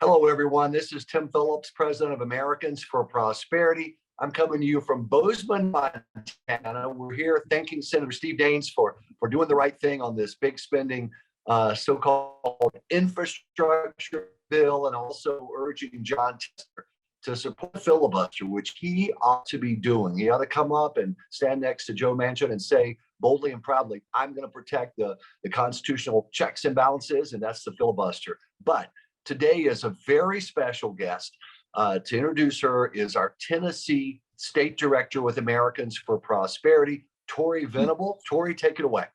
Hello, everyone. This is Tim Phillips, president of Americans for Prosperity. I'm coming to you from Bozeman, Montana. We're here thanking Senator Steve Daines for doing the right thing on this big spending so-called infrastructure bill, and also urging John Tester to support the filibuster, which he ought to be doing. He ought to come up and stand next to Joe Manchin and say boldly and proudly, I'm going to protect the constitutional checks and balances, and that's the filibuster. But today is a very special guest. To introduce her is our Tennessee State Director with Americans for Prosperity, Tori Venable. Tori, take it away.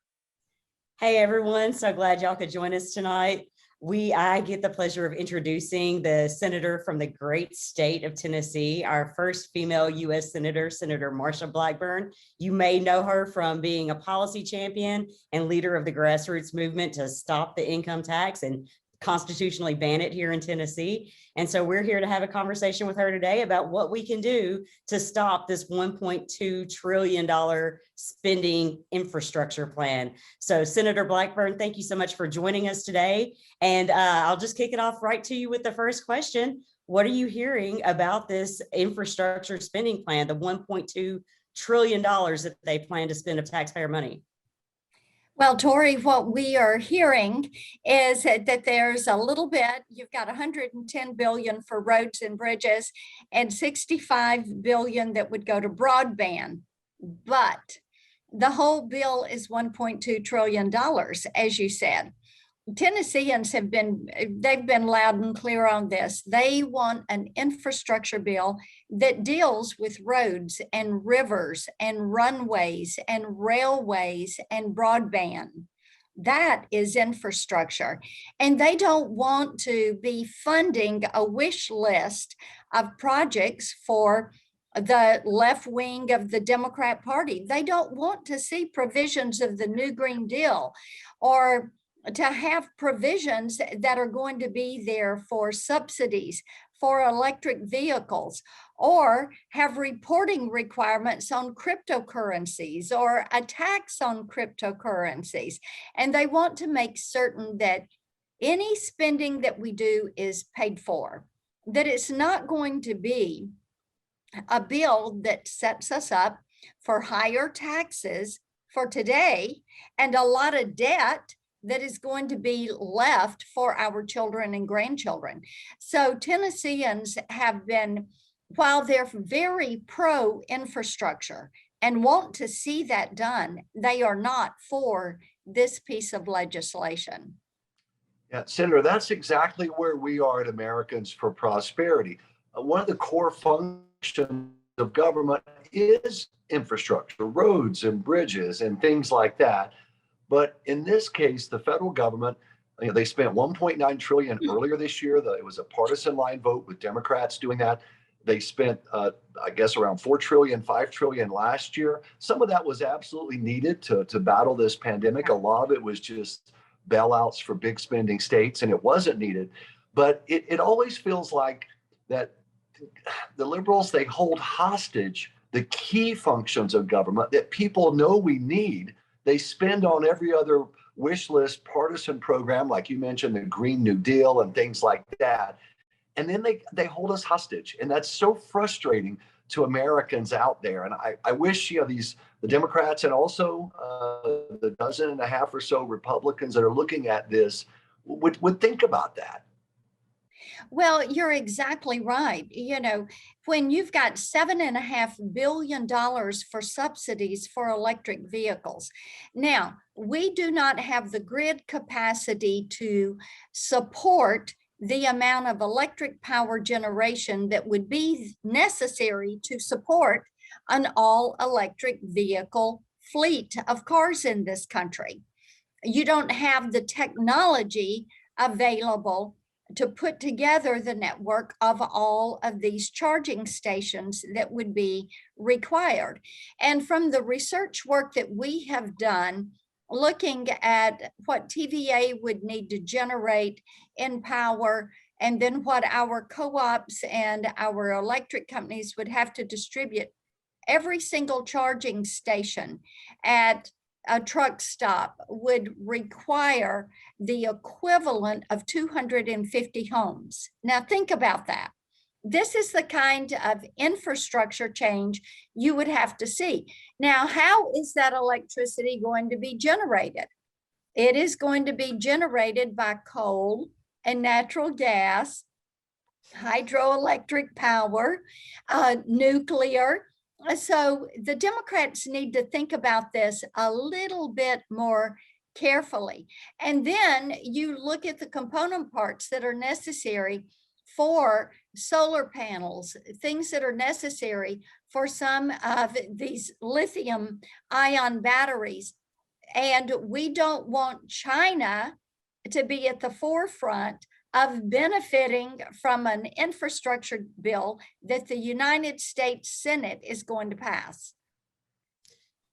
Hey, everyone. So glad y'all could join us tonight. I get the pleasure of introducing the senator from the great state of Tennessee, our first female U.S. Senator, Senator Marsha Blackburn. You may know her from being a policy champion and leader of the grassroots movement to stop the income tax and constitutionally ban it here in Tennessee. And so we're here to have a conversation with her today about what we can do to stop this $1.2 trillion spending infrastructure plan. So Senator Blackburn, thank you so much for joining us today. And I'll just kick it off right to you with the first question. What are you hearing about this infrastructure spending plan, the $1.2 trillion that they plan to spend of taxpayer money? Well, Tori, what we are hearing is that there's a little bit, you've got 110 billion for roads and bridges and 65 billion that would go to broadband. But the whole bill is $1.2 trillion, as you said. Tennesseans they've been loud and clear on this. They want an infrastructure bill that deals with roads and rivers and runways and railways and broadband. That is infrastructure. And they don't want to be funding a wish list of projects for the left wing of the Democrat Party. They don't want to see provisions of the New Green Deal or to have provisions that are going to be there for subsidies for electric vehicles, or have reporting requirements on cryptocurrencies or a tax on cryptocurrencies. And they want to make certain that any spending that we do is paid for, that it's not going to be a bill that sets us up for higher taxes for today and a lot of debt that is going to be left for our children and grandchildren. So Tennesseans have been, while they're very pro-infrastructure and want to see that done, they are not for this piece of legislation. Yeah, Senator, that's exactly where we are at Americans for Prosperity. One of the core functions of government is infrastructure, roads and bridges and things like that. But in this case, the federal government, they spent $1.9 trillion earlier this year. It was a partisan line vote with Democrats doing that. They spent, I guess, around $4 trillion, $5 trillion last year. Some of that was absolutely needed to battle this pandemic. A lot of it was just bailouts for big spending states, and it wasn't needed. But it always feels like that the liberals, they hold hostage the key functions of government that people know we need. They spend on every other wish list partisan program, like you mentioned, the Green New Deal and things like that. And then they hold us hostage. And that's so frustrating to Americans out there. And I wish the Democrats and also the dozen and a half or so Republicans that are looking at this would think about that. Well, you're exactly right. When you've got $7.5 billion for subsidies for electric vehicles. Now, we do not have the grid capacity to support the amount of electric power generation that would be necessary to support an all-electric vehicle fleet of cars in this country. You don't have the technology available to put together the network of all of these charging stations that would be required. And from the research work that we have done, looking at what TVA would need to generate in power, and then what our co-ops and our electric companies would have to distribute, every single charging station at a truck stop would require the equivalent of 250 homes. Now think about that. This is the kind of infrastructure change you would have to see. Now, how is that electricity going to be generated? It is going to be generated by coal and natural gas, hydroelectric power, nuclear. So the Democrats need to think about this a little bit more carefully. And then you look at the component parts that are necessary for solar panels, things that are necessary for some of these lithium ion batteries. And we don't want China to be at the forefront of benefiting from an infrastructure bill that the United States Senate is going to pass.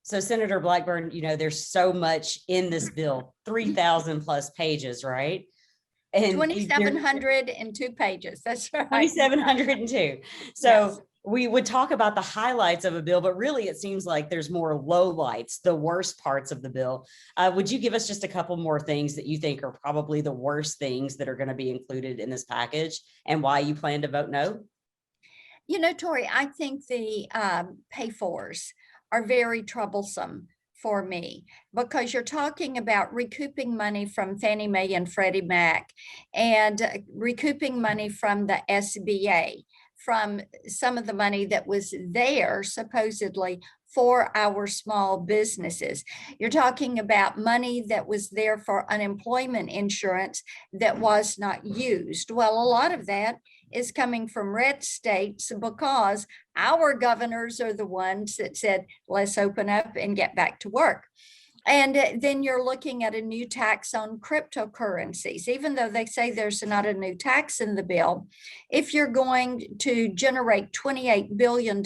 So Senator Blackburn, there's so much in this bill, 3,000 plus pages, right? And 2,702 pages. That's right. 2,702. So yes. We would talk about the highlights of a bill, but really it seems like there's more lowlights, the worst parts of the bill. Would you give us just a couple more things that you think are probably the worst things that are going to be included in this package and why you plan to vote no? Tori, I think the pay-fors are very troublesome for me, because you're talking about recouping money from Fannie Mae and Freddie Mac and recouping money from the SBA, from some of the money that was there supposedly for our small businesses. You're talking about money that was there for unemployment insurance that was not used. Well, a lot of that is coming from red states because our governors are the ones that said, let's open up and get back to work. And then you're looking at a new tax on cryptocurrencies, even though they say there's not a new tax in the bill. If you're going to generate $28 billion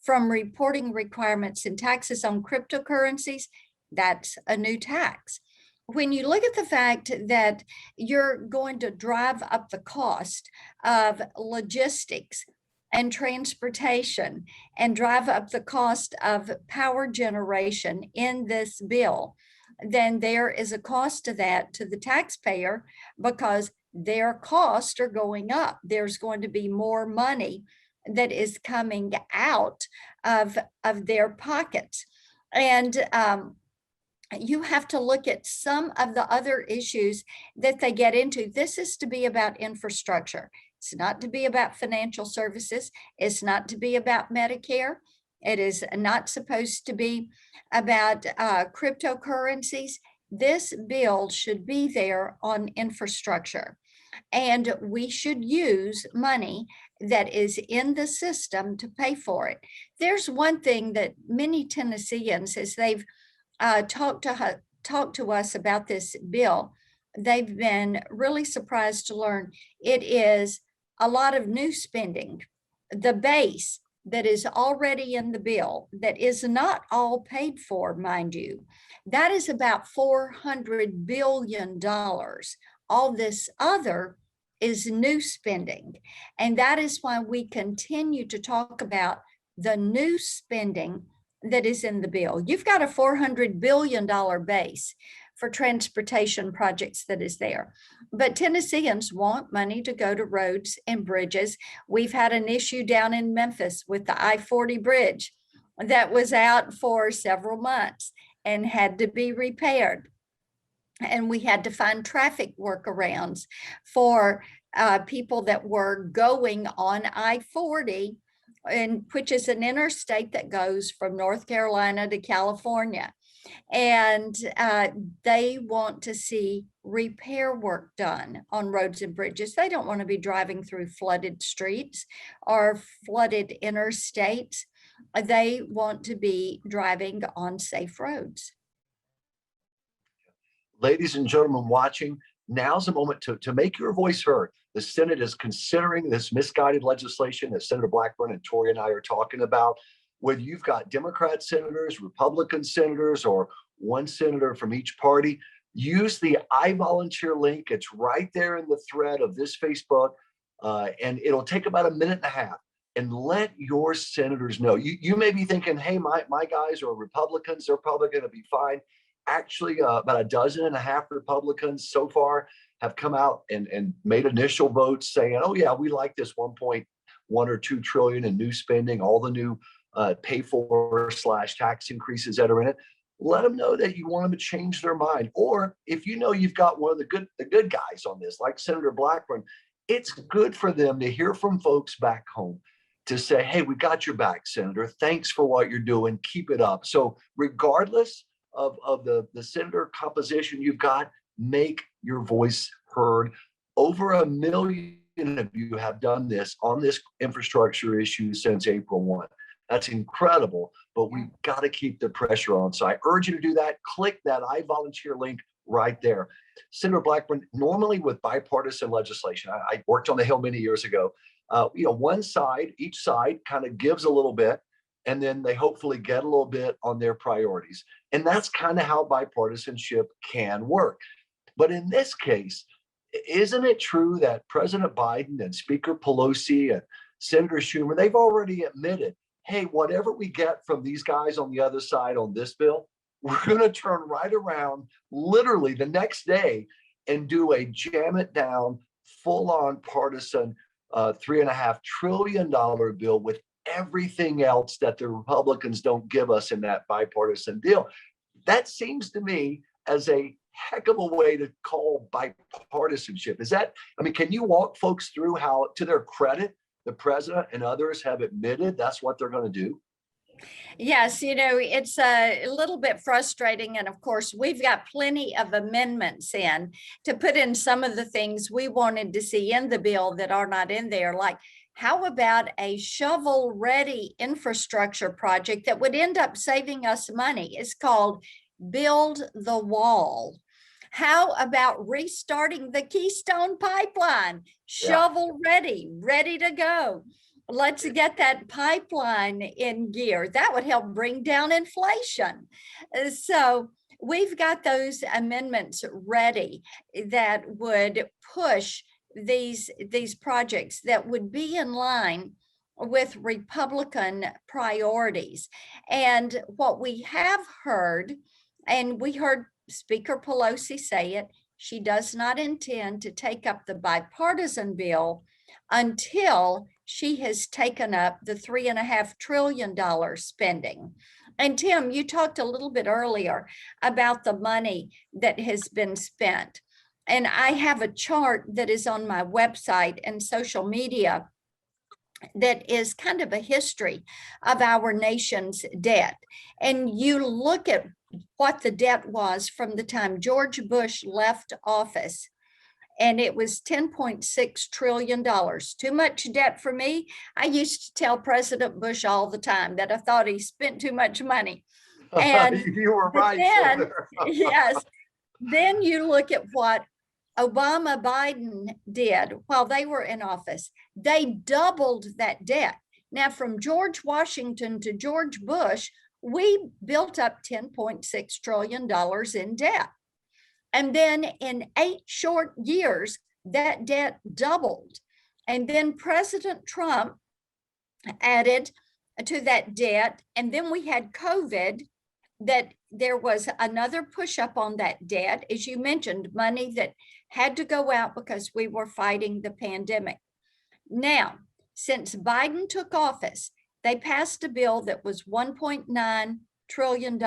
from reporting requirements and taxes on cryptocurrencies, that's a new tax. When you look at the fact that you're going to drive up the cost of logistics and transportation and drive up the cost of power generation in this bill, then there is a cost to that to the taxpayer because their costs are going up. There's going to be more money that is coming out of their pockets. And you have to look at some of the other issues that they get into. This is to be about infrastructure. It's not to be about financial services. It's not to be about Medicare. It is not supposed to be about cryptocurrencies. This bill should be there on infrastructure. And we should use money that is in the system to pay for it. There's one thing that many Tennesseans, as they've talked to us about this bill, they've been really surprised to learn it is a lot of new spending. The base that is already in the bill, that is not all paid for, mind you, that is about $400 billion. All this other is new spending. And that is why we continue to talk about the new spending that is in the bill. You've got a $400 billion base for transportation projects that is there. But Tennesseans want money to go to roads and bridges. We've had an issue down in Memphis with the I-40 bridge that was out for several months and had to be repaired. And we had to find traffic workarounds for people that were going on I-40, and which is an interstate that goes from North Carolina to California. And they want to see repair work done on roads and bridges. They don't want to be driving through flooded streets or flooded interstates. They want to be driving on safe roads. Ladies and gentlemen watching, now's the moment to make your voice heard. The Senate is considering this misguided legislation that Senator Blackburn and Tori and I are talking about. Whether you've got Democrat senators, Republican senators, or one senator from each party, use the I volunteer link. It's right there in the thread of this Facebook, and it'll take about a minute and a half. and let your senators know. You may be thinking, hey, my guys are Republicans, they're probably going to be fine. Actually, about a dozen and a half Republicans so far have come out and made initial votes saying, oh yeah, we like this 1.1 or 2 trillion in new spending, all the new pay for / tax increases that are in it. Let them know that you want them to change their mind. Or if you know you've got one of the good guys on this, like Senator Blackburn, it's good for them to hear from folks back home to say, hey, we got your back, Senator. Thanks for what you're doing. Keep it up. So regardless of the senator composition you've got, make your voice heard. Over 1 million of you have done this on this infrastructure issue since April 1. That's incredible, but we've got to keep the pressure on. So I urge you to do that. Click that I volunteer link right there. Senator Blackburn, normally with bipartisan legislation, I worked on the Hill many years ago. Each side kind of gives a little bit, and then they hopefully get a little bit on their priorities. And that's kind of how bipartisanship can work. But in this case, isn't it true that President Biden and Speaker Pelosi and Senator Schumer, they've already admitted, hey, whatever we get from these guys on the other side on this bill, we're going to turn right around literally the next day and do a jam it down, full on partisan $3.5 trillion bill with everything else that the Republicans don't give us in that bipartisan deal. That seems to me as a heck of a way to call bipartisanship. Can you walk folks through how, to their credit, the president and others have admitted that's what they're going to do? Yes, it's a little bit frustrating. And of course, we've got plenty of amendments in to put in some of the things we wanted to see in the bill that are not in there. Like, how about a shovel-ready infrastructure project that would end up saving us money? It's called Build the Wall. How about restarting the Keystone Pipeline? Shovel ready, ready to go. Let's get that pipeline in gear. That would help bring down inflation. So we've got those amendments ready that would push these projects that would be in line with Republican priorities. And what we have heard, and we heard Speaker Pelosi say it, she does not intend to take up the bipartisan bill until she has taken up the $3.5 trillion spending. And Tim, you talked a little bit earlier about the money that has been spent. And I have a chart that is on my website and social media that is kind of a history of our nation's debt. And you look at what the debt was from the time George Bush left office, and it was $10.6 trillion. Too much debt for me. I used to tell President Bush all the time that I thought he spent too much money. And you were right. Then, yes, then you look at what Obama Biden did while they were in office. They doubled that debt. Now, from George Washington to George Bush, we built up $10.6 trillion in debt. And then in 8 short years, that debt doubled. And then President Trump added to that debt. And then we had COVID, that there was another push up on that debt. As you mentioned, money that had to go out because we were fighting the pandemic. Now, since Biden took office, they passed a bill that was $1.9 trillion.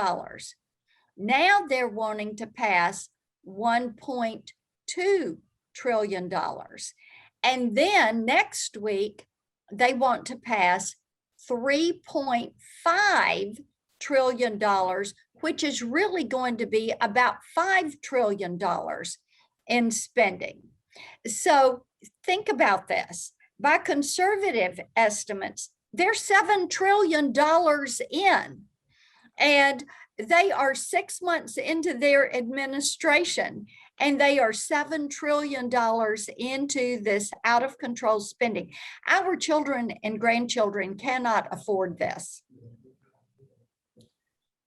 Now they're wanting to pass $1.2 trillion. And then next week, they want to pass $3.5 trillion, which is really going to be about $5 trillion in spending. So think about this. By conservative estimates, they're $7 trillion in, and they are 6 months into their administration, and they are $7 trillion into this out of control spending. Our children and grandchildren cannot afford this.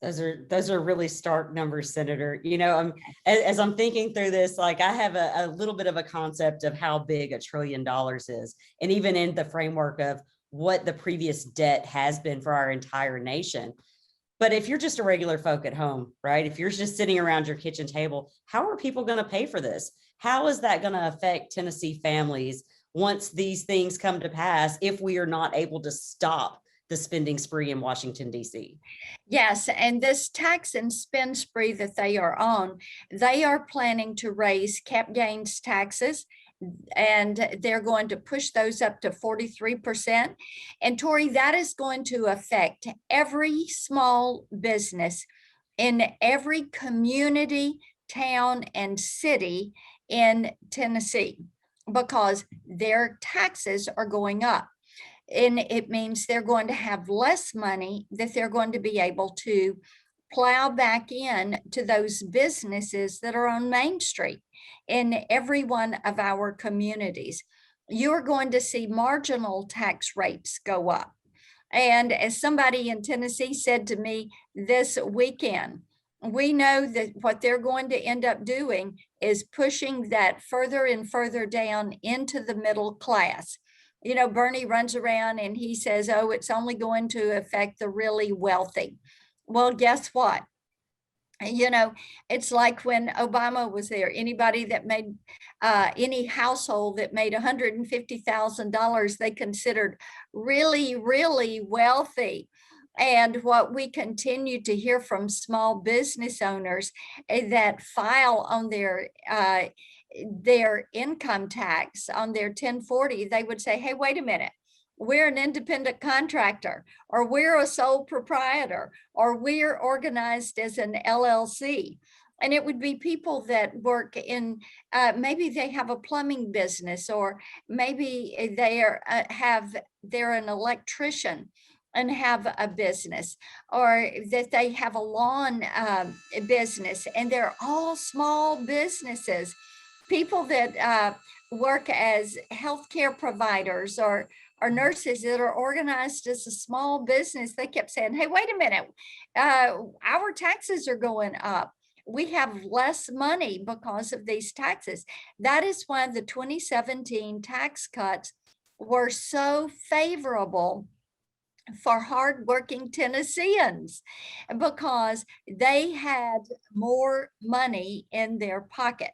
Those are really stark numbers, Senator. As I'm thinking through this, like, I have a little bit of a concept of how big $1 trillion is. And even in the framework of what the previous debt has been for our entire nation. But if you're just a regular folk at home, right? If you're just sitting around your kitchen table, how are people going to pay for this? How is that going to affect Tennessee families once these things come to pass if we are not able to stop the spending spree in Washington, D.C.? Yes, and this tax and spend spree that they are on, they are planning to raise cap gains taxes, and they're going to push those up to 43%. And Tori, that is going to affect every small business in every community, town, and city in Tennessee, because their taxes are going up. And it means they're going to have less money that they're going to be able to plow back in to those businesses that are on Main Street in every one of our communities. You're going to see marginal tax rates go up. And as somebody in Tennessee said to me this weekend, we know that what they're going to end up doing is pushing that further and further down into the middle class. You know, Bernie runs around and he says, oh, it's only going to affect the really wealthy. Well, guess what? You know, it's like when Obama was there, anybody that made any household that made $150,000, they considered really, really wealthy. And what we continue to hear from small business owners that file on their income tax on their 1040, they would say, hey, wait a minute, we're an independent contractor, or we're a sole proprietor, or we're organized as an LLC. And it would be people that work in, maybe they have a plumbing business, or maybe they're an electrician and have a business, or that they have a lawn business, and they're all small businesses. People that work as healthcare providers or nurses that are organized as a small business, they kept saying, hey, wait a minute, our taxes are going up. We have less money because of these taxes. That is why the 2017 tax cuts were so favorable for hardworking Tennesseans, because they had more money in their pocket.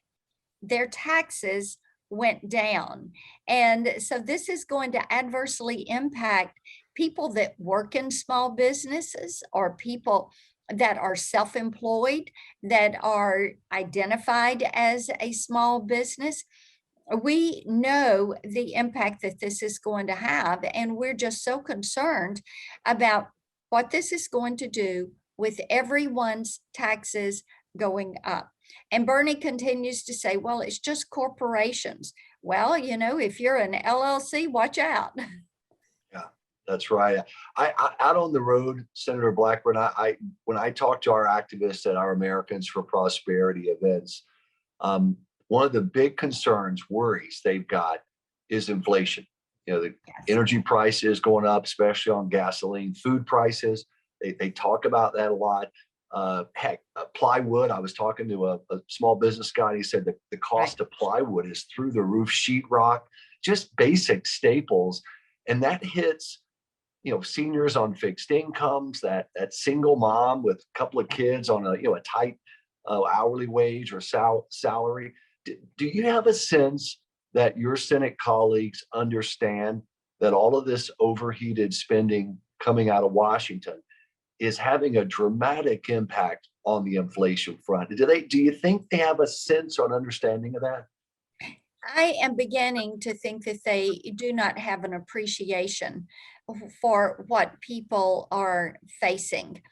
Their taxes went down. And so this is going to adversely impact people that work in small businesses, or people that are self-employed, that are identified as a small business. We know the impact that this is going to have, and we're just so concerned about what this is going to do with everyone's taxes going up. And Bernie continues to say, well, it's just corporations. Well, you know, if you're an LLC, watch out. Yeah, that's right. I out on the road, Senator Blackburn, when I talk to our activists at our Americans for Prosperity events, one of the big concerns, worries they've got is inflation. You know, the energy prices going up, especially on gasoline, food prices. They talk about that a lot. Heck, plywood. I was talking to a small business guy. He said that the cost of plywood is through the roof, sheetrock, just basic staples. And that hits, you know, seniors on fixed incomes, that single mom with a couple of kids on a tight hourly wage or salary. Do you have a sense that your Senate colleagues understand that all of this overheated spending coming out of Washington is having a dramatic impact on the inflation front? Do you think they have a sense or an understanding of that? I am beginning to think that they do not have an appreciation for what people are facing.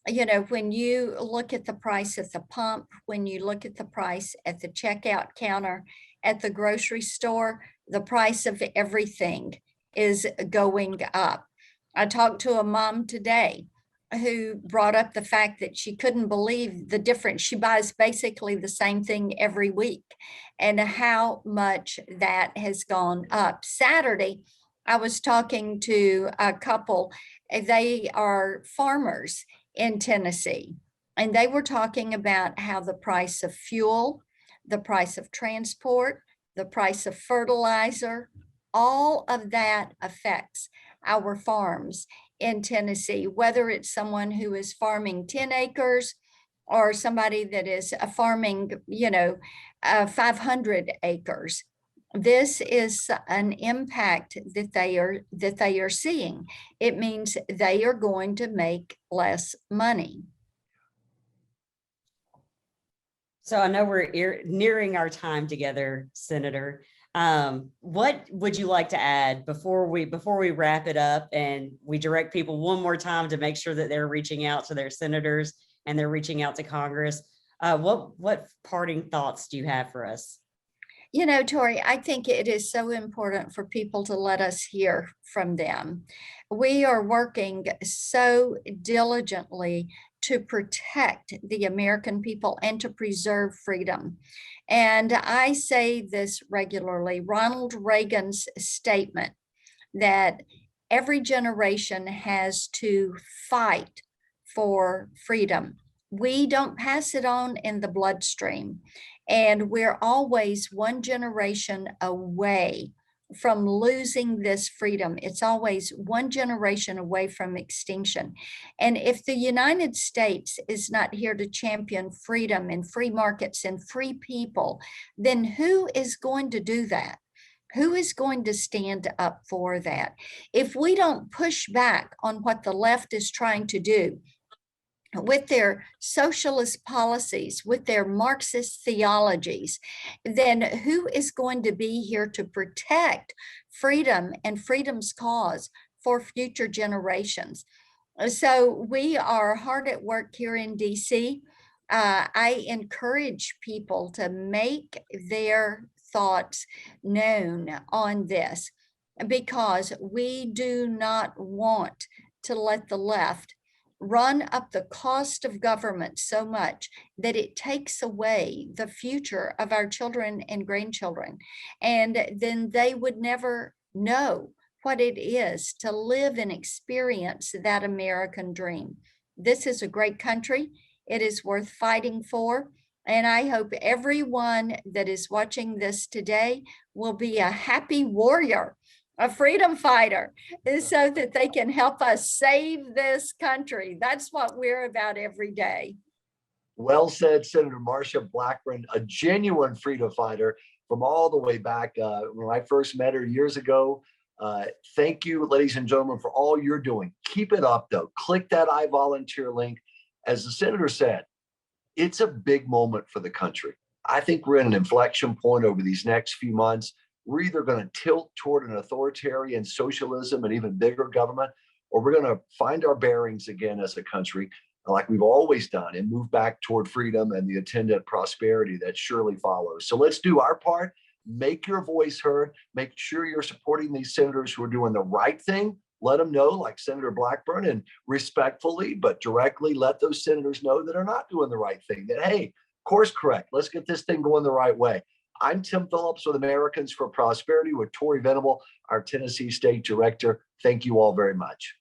You know, when you look at the price at the pump, when you look at the price at the checkout counter, at the grocery store, the price of everything is going up. I talked to a mom today who brought up the fact that she couldn't believe the difference. She buys basically the same thing every week, and how much that has gone up. Saturday, I was talking to a couple. They are farmers in Tennessee, and they were talking about how the price of fuel, the price of transport, the price of fertilizer, all of that affects our farms in Tennessee, whether it's someone who is farming 10 acres or somebody that is farming, 500 acres. This is an impact that they are seeing. It means they are going to make less money. So I know we're nearing our time together, Senator. What would you like to add before we wrap it up and we direct people one more time to make sure that they're reaching out to their senators and they're reaching out to Congress? What parting thoughts do you have for us? Tori, I think it is so important for people to let us hear from them. We are working so diligently to protect the American people and to preserve freedom. And I say this regularly. Ronald Reagan's statement that every generation has to fight for freedom. We don't pass it on in the bloodstream. And we're always one generation away from losing this freedom. It's always one generation away from extinction. And if the United States is not here to champion freedom and free markets and free people, then who is going to do that? Who is going to stand up for that? If we don't push back on what the left is trying to do, with their socialist policies, with their Marxist theologies, then who is going to be here to protect freedom and freedom's cause for future generations? So we are hard at work here in DC. I encourage people to make their thoughts known on this, because we do not want to let the left run up the cost of government so much that it takes away the future of our children and grandchildren. And then they would never know what it is to live and experience that American dream. This is a great country. It is worth fighting for. And I hope everyone that is watching this today will be a happy warrior, a freedom fighter, so that they can help us save this country. That's what we're about every day. Well said, Senator Marsha Blackburn, a genuine freedom fighter from all the way back when I first met her years ago. Thank you, ladies and gentlemen, for all you're doing. Keep it up, though. Click that I volunteer link. As the senator said, it's a big moment for the country. I think we're in an inflection point over these next few months. We're either going to tilt toward an authoritarian socialism and even bigger government, or we're going to find our bearings again as a country, like we've always done, and move back toward freedom and the attendant prosperity that surely follows. So let's do our part. Make your voice heard. Make sure you're supporting these senators who are doing the right thing. Let them know, like Senator Blackburn, and respectfully but directly let those senators know that are not doing the right thing, that, hey, course correct. Let's get this thing going the right way. I'm Tim Phillips with Americans for Prosperity with Tori Venable, our Tennessee State Director. Thank you all very much.